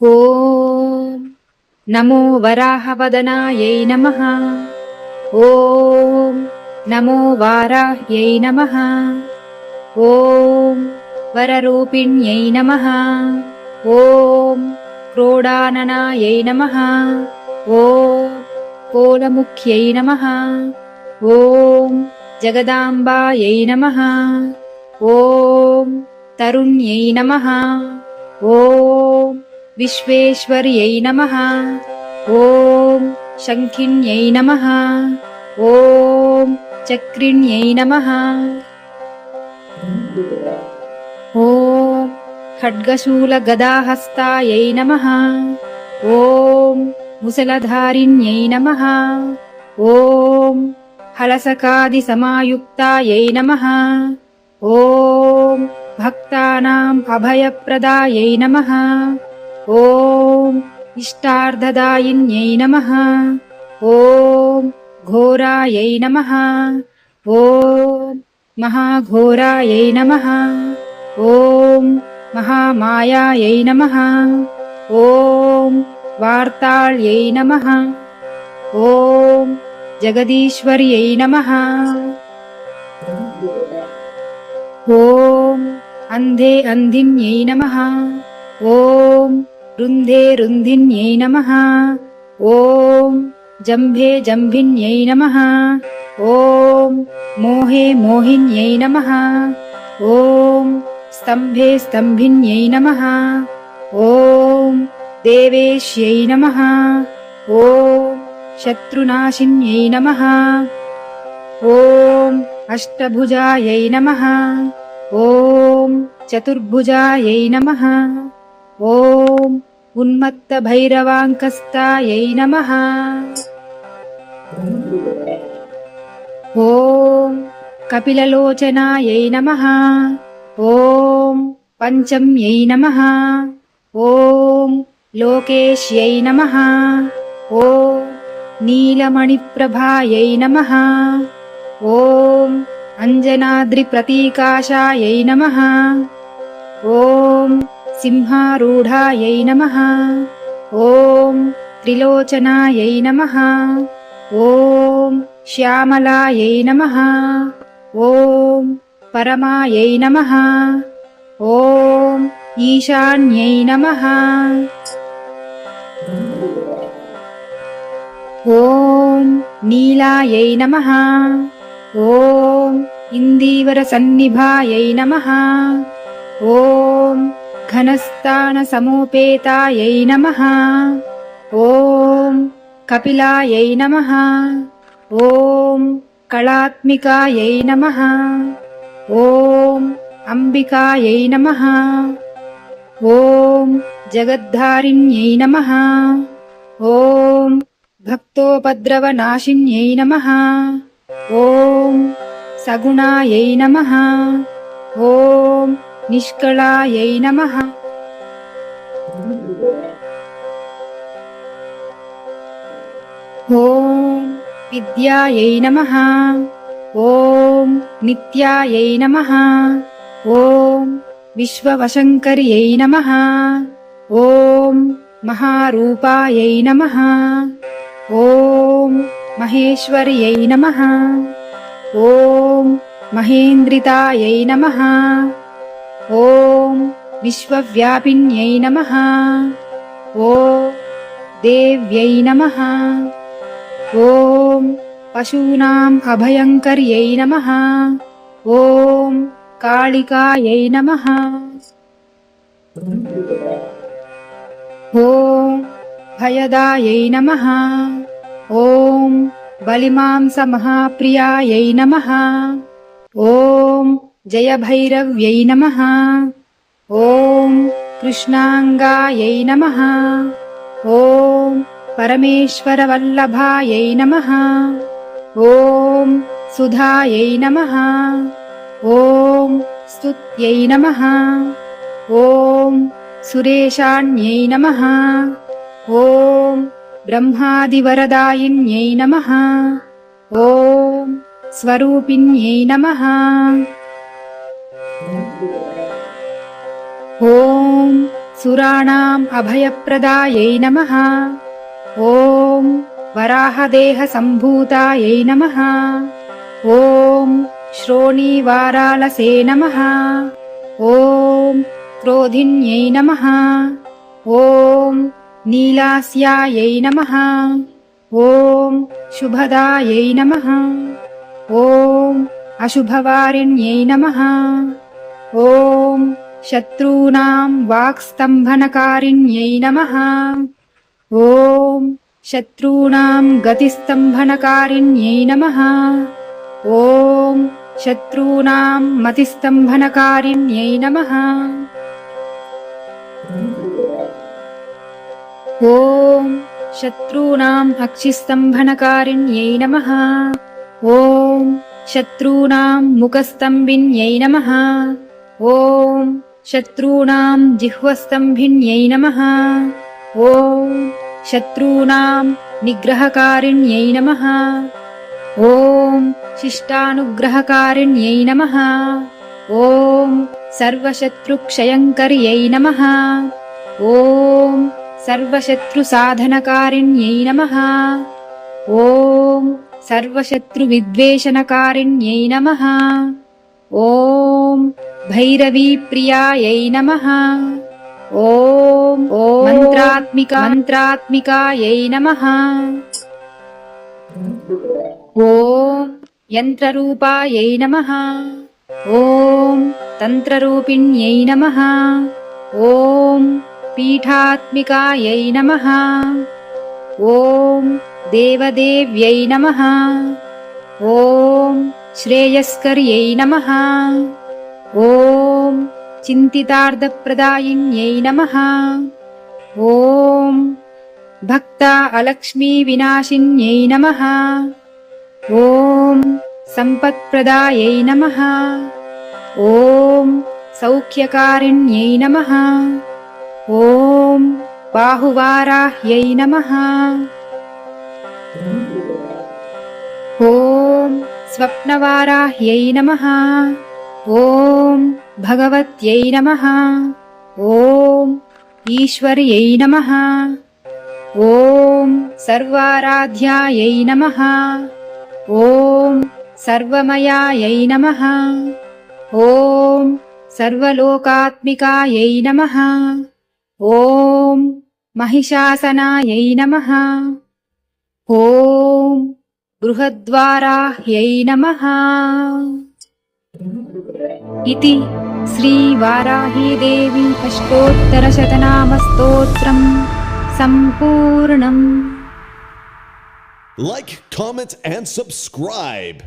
ॐ नमो वराहवदनायै नमः। ॐ नमो वाराह्यै नमः। ॐ वररूपिण्यै नमः। ॐ क्रोडाननायै नमः। ॐ कोलमुख्यै नमः। ॐ जगदाम्बायै नमः। ॐ तरुण्यै नमः। ॐ विश्वेश्वर्यै नमः। ॐ शङ्खिन्यै नमः। ॐ चक्रिण्यै नमः। ॐ खड्गशूलगदाहस्तायै नमः। ॐ मुसलधारिण्यै नमः। ॐ हलसकादिसमायुक्तायै नमः। ॐ भक्तानाम् अभयप्रदायै नमः। ॐ इष्टार्थदायिन्यै नमः। ॐ घोरायै नमः। ॐ महाघोरायै नमः। ॐ महामायायै नमः। ॐ वार्ताళ్यै नमः। ॐ जगदीश्वर्यै नमः। ॐ अन्धे अन्धिन्यै नमः। ॐ रुन्धे रुन्धिन्यै नमः। ॐ जम्भे जम्भिन्यै नमः। ॐ मोहे मोहिन्यै नमः। ॐ स्तम्भे स्तम्भिन्यै नमः। ॐ देवेश्यै नमः। ॐ शत्रुनाशिन्यै नमः। ॐ अष्टभुजायै नमः। ॐ चतुर्भुजायै नमः। ॐ उन्मत्तभैरवाङ्कस्तायै नमः। ॐ कपिललोचनायै नमः। ॐ पञ्चम्यै नमः। ॐ लोकेश्यै नमः। ॐ नीलमणिप्रभायै नमः। ॐ अञ्जनाद्रिप्रतीकाशायै नमः। ॐ सिंहारूढायै नमः। ॐ त्रिलोचनायै नमः। ॐ श्यामलायै नमः। ॐ परमायै नमः। ॐ ईशान्यै नमः। ॐ नीलायै नमः। ॐ इन्दीवरसन्निभायै नमः। ॐ घनस्थानसमोपेतायै नमः। ॐ कपिलायै नमः। ॐ कलात्मिकायै नमः। ॐ अम्बिकायै नमः। ॐ जगद्धारिण्यै नमः। ॐ भक्तोपद्रवनाशिन्यै नमः। ॐ सगुणायै नमः। ॐ निष्कलायै नमः। ॐ विद्यायै नमः। ॐ नित्यायै नमः। ॐ विश्ववशङ्कर्यै नमः। ॐ महारूपायै नमः। ॐ महेश्वर्यै नमः। ॐ महेन्द्रितायै नमः। ॐ विश्वव्यापिन्यै नमः। ॐ देव्यै नमः। ॐ पशूनाम् अभयङ्कर्यै नमः। ॐ कालिकायै नमः। ॐ भयदायै नमः। ॐ बलिमांसमहाप्रियायै नमः। ॐ जयभैरव्यै नमः। ॐ कृष्णाङ्गायै नमः। ॐ परमेश्वरवल्लभायै नमः। ॐ सुधायै नमः। ॐ स्तुत्यै नमः। ॐ सुरेशान्यै नमः। ॐ ब्रह्मादिवरदायिन्यै नमः। ॐ स्वरूपिण्यै नमः। ॐ सुराणाम् अभयप्रदायै नमः। ॐ वराहदेहसम्भूतायै नमः। ॐ श्रोणीवारालसे नमः। ॐ क्रोधिन्यै नमः। ॐ नीलास्यायै नमः। ॐ शुभदायै नमः। ॐ अशुभवारिण्यै नमः। ॐ शत्रूणां वाक्स्तम्भनकारिण्यै नमः। ॐ शत्रूणां गतिस्तम्भनकारिण्यै नमः। ॐ शत्रूणां मतिस्तम्भनकारिण्यै नमः। ॐ शत्रूणाम् अक्षिस्तम्भनकारिण्यै नमः। ॐ शत्रूणां मुखस्तम्भिन्यै नमः। ॐ शत्रूणां जिह्वस्तम्भिन्यै नमः। ॐ शत्रूणां निग्रहकारिण्यै नमः। ॐ शिष्टानुग्रहकारिण्यै नमः। ॐ सर्वशत्रुक्षयङ्कर्यै नमः। ॐ सर्वशत्रुसाधनकारिण्यै नमः। ॐ सर्वशत्रुविद्वेषणकारिण्यै नमः। ॐ भैरवीप्रियायै नमः। ॐ मन्त्रात्मिकायै नमः। ॐ यन्त्ररूपायै नमः। ॐ तन्त्ररूपिण्यै नमः। ॐ पीठात्मिकायै नमः। ॐ देवदेव्यै नमः। ॐ श्रेयस्कर्यै नमः। ॐ चिन्तितार्थप्रदायिन्यै नमः। ॐ भक्ता अलक्ष्मीविनाशिन्यै नमः। ॐ सम्पत्प्रदायै नमः। ॐ सौख्यकारिण्यै नमः। ॐ बाहुवाराह्यै नमः। ॐ स्वप्नवाराह्यै नमः। ॐ भगवत्यै नमः। ॐ ईश्वर्यै नमः। ॐ सर्वाराध्यायै नमः। ॐ सर्वमयायै नमः। ॐ सर्वलोकात्मिकायै नमः। ॐ महिषासनायै नमः। ॐ बृहद्वाराह्यै नमः। इति श्रीवाराहीदेवी अष्टोत्तरशतनामस्तोत्रम् सम्पूर्णम्। Like, comment, and subscribe.